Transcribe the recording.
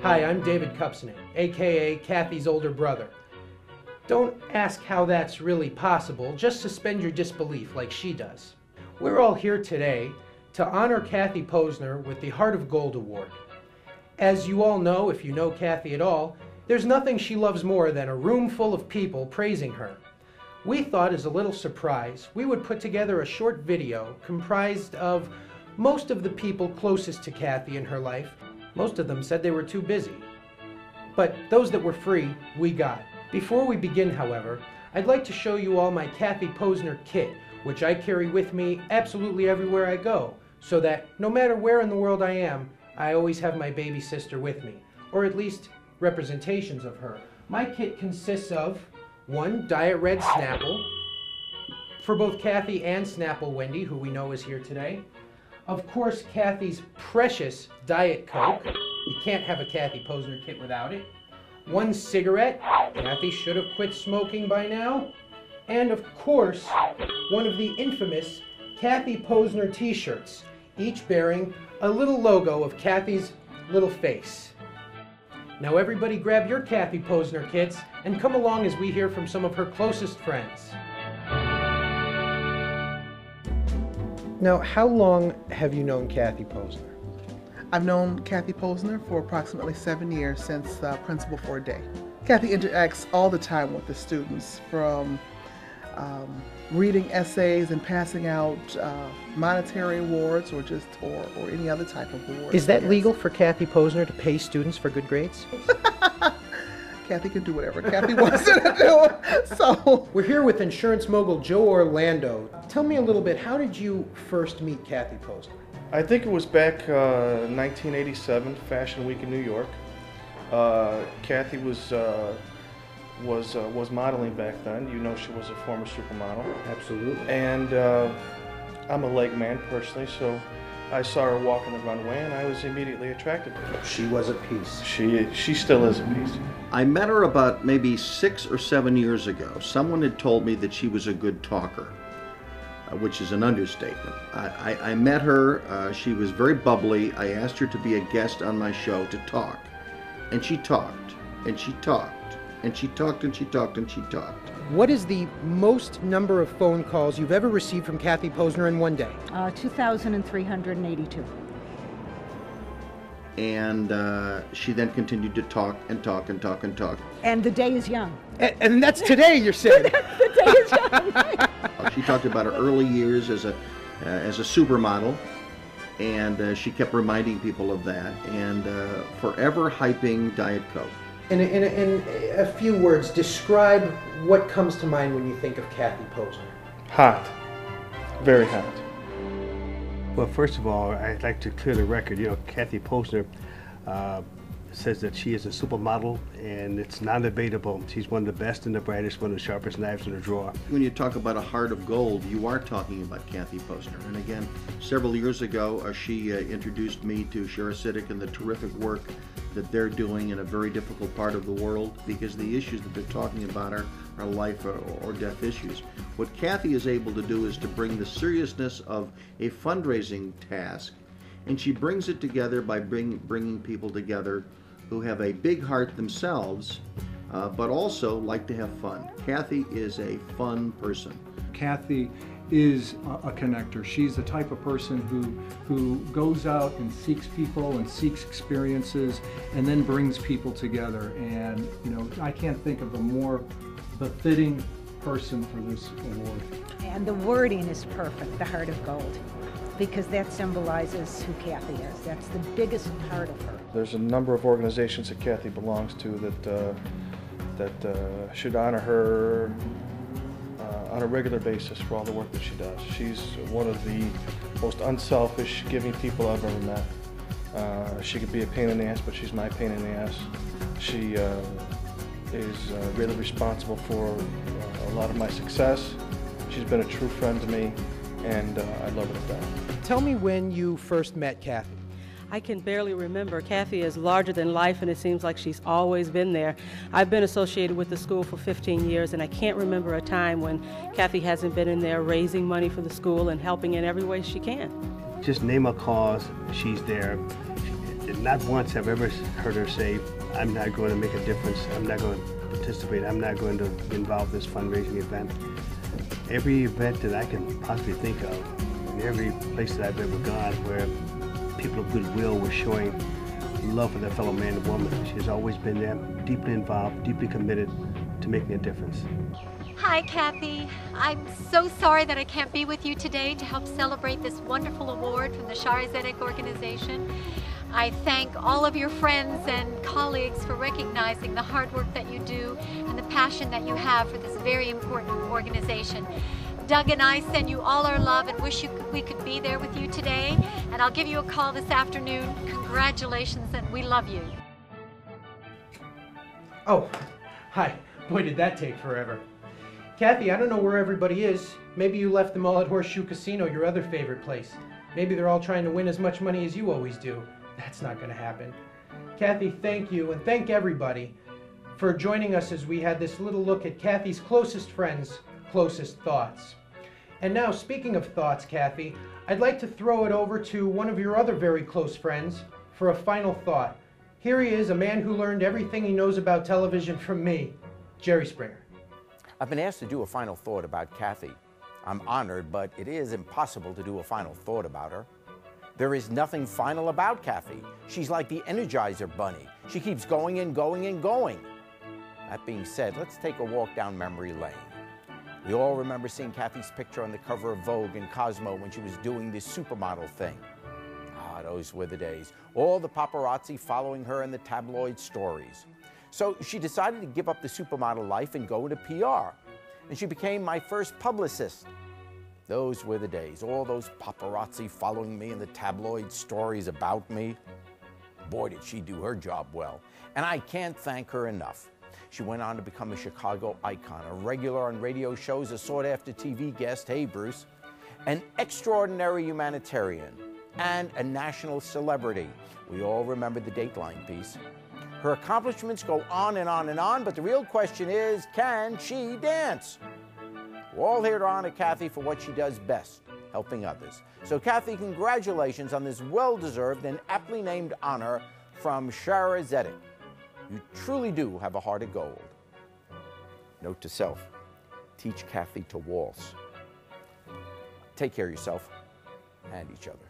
Hi, I'm David Kupsinek, aka Kathy's older brother. Don't ask how that's really possible, just suspend your disbelief like she does. We're all here today to honor Kathy Posner with the Heart of Gold Award. As you all know, if you know Kathy at all, there's nothing she loves more than a room full of people praising her. We thought, as a little surprise, we would put together a short video comprised of most of the people closest to Kathy in her life. Most of them said they were too busy. But those that were free, we got. Before we begin, however, I'd like to show you all my Kathy Posner kit, which I carry with me absolutely everywhere I go, so that no matter where in the world I am, I always have my baby sister with me, or at least representations of her. My kit consists of one Diet Red Snapple, for both Kathy and Snapple Wendy, who we know is here today. Of course, Kathy's precious Diet Coke. You can't have a Kathy Posner kit without it. One cigarette. Kathy should have quit smoking by now. And of course, one of the infamous Kathy Posner t-shirts, each bearing a little logo of Kathy's little face. Now everybody grab your Kathy Posner kits and come along as we hear from some of her closest friends. Now, how long have you known Kathy Posner? I've known Kathy Posner for approximately 7 years, since principal for a day. Kathy interacts all the time with the students, from reading essays and passing out monetary awards or any other type of award. Is that legal for Kathy Posner to pay students for good grades? Kathy can do whatever Kathy wants her to do. So we're here with insurance mogul Joe Orlando. Tell me a little bit, how did you first meet Kathy Posner? I think it was back 1987, Fashion Week in New York. Kathy was modeling back then. You know, she was a former supermodel. Absolutely. And I'm a leg man personally, so I saw her walking the runway and I was immediately attracted to her. She was a piece. She still is a piece. I met her about maybe 6 or 7 years ago. Someone had told me that she was a good talker, which is an understatement. I met her, she was very bubbly. I asked her to be a guest on my show to talk. And she talked, and she talked, and she talked, and she talked, and she talked. What is the most number of phone calls you've ever received from Kathy Posner in one day? 2,382. And she then continued to talk and talk and talk and talk. And the day is young. And that's today, you're saying? The day is young. She talked about her early years as a supermodel, and she kept reminding people of that, and forever hyping Diet Coke. In a few words, describe what comes to mind when you think of Kathy Posner. Hot. Very hot. Well, first of all, I'd like to clear the record. You know, Kathy Posner says that she is a supermodel, and it's non-debatable. She's one of the best and the brightest, one of the sharpest knives in the drawer. When you talk about a heart of gold, you are talking about Kathy Posner. And again, several years ago, she introduced me to Shara Siddick and the terrific work that they're doing in a very difficult part of the world, because the issues that they're talking about are life or death issues. What Kathy is able to do is to bring the seriousness of a fundraising task, and she brings it together by bringing people together who have a big heart themselves, but also like to have fun. Kathy is a fun person. Kathy is a connector. She's the type of person who goes out and seeks people and seeks experiences and then brings people together. And you know, I can't think of a more befitting person for this award. And the wording is perfect, the heart of gold, because that symbolizes who Kathy is. That's the biggest part of her. There's a number of organizations that Kathy belongs to that should honor her on a regular basis for all the work that she does. She's one of the most unselfish, giving people I've ever met. She could be a pain in the ass, but she's my pain in the ass. She is really responsible for a lot of my success. She's been a true friend to me, and I love her to death. Tell me when you first met Kathy. I can barely remember. Kathy is larger than life, and it seems like she's always been there. I've been associated with the school for 15 years, and I can't remember a time when Kathy hasn't been in there raising money for the school and helping in every way she can. Just name a cause, she's there. And not once have I ever heard her say, I'm not going to make a difference, I'm not going to participate, I'm not going to involve this fundraising event. Every event that I can possibly think of, in every place that I've ever gone where people of goodwill were showing love for their fellow man and woman, she has always been there, deeply involved, deeply committed to making a difference. Hi, Kathy. I'm so sorry that I can't be with you today to help celebrate this wonderful award from the Shara Zedek organization. I thank all of your friends and colleagues for recognizing the hard work that you do and the passion that you have for this very important organization. Doug and I send you all our love and wish we could be there with you today. And I'll give you a call this afternoon. Congratulations, and we love you. Oh, hi. Boy, did that take forever. Kathy, I don't know where everybody is. Maybe you left them all at Horseshoe Casino, your other favorite place. Maybe they're all trying to win as much money as you always do. That's not going to happen. Kathy, thank you, and thank everybody for joining us as we had this little look at Kathy's closest friends' closest thoughts. And now, speaking of thoughts, Kathy, I'd like to throw it over to one of your other very close friends for a final thought. Here he is, a man who learned everything he knows about television from me, Jerry Springer. I've been asked to do a final thought about Kathy. I'm honored, but it is impossible to do a final thought about her. There is nothing final about Kathy. She's like the Energizer Bunny. She keeps going and going and going. That being said, let's take a walk down memory lane. We all remember seeing Kathy's picture on the cover of Vogue and Cosmo when she was doing this supermodel thing. Ah, those were the days. All the paparazzi following her in the tabloid stories. So she decided to give up the supermodel life and go into PR. And she became my first publicist. Those were the days. All those paparazzi following me in the tabloid stories about me. Boy, did she do her job well. And I can't thank her enough. She went on to become a Chicago icon, a regular on radio shows, a sought-after TV guest, hey Bruce, an extraordinary humanitarian, and a national celebrity. We all remember the Dateline piece. Her accomplishments go on and on and on, but the real question is, can she dance? We're all here to honor Kathy for what she does best, helping others. So Kathy, congratulations on this well-deserved and aptly named honor from Shara Zedek. You truly do have a heart of gold. Note to self, teach Kathy to waltz. Take care of yourself and each other.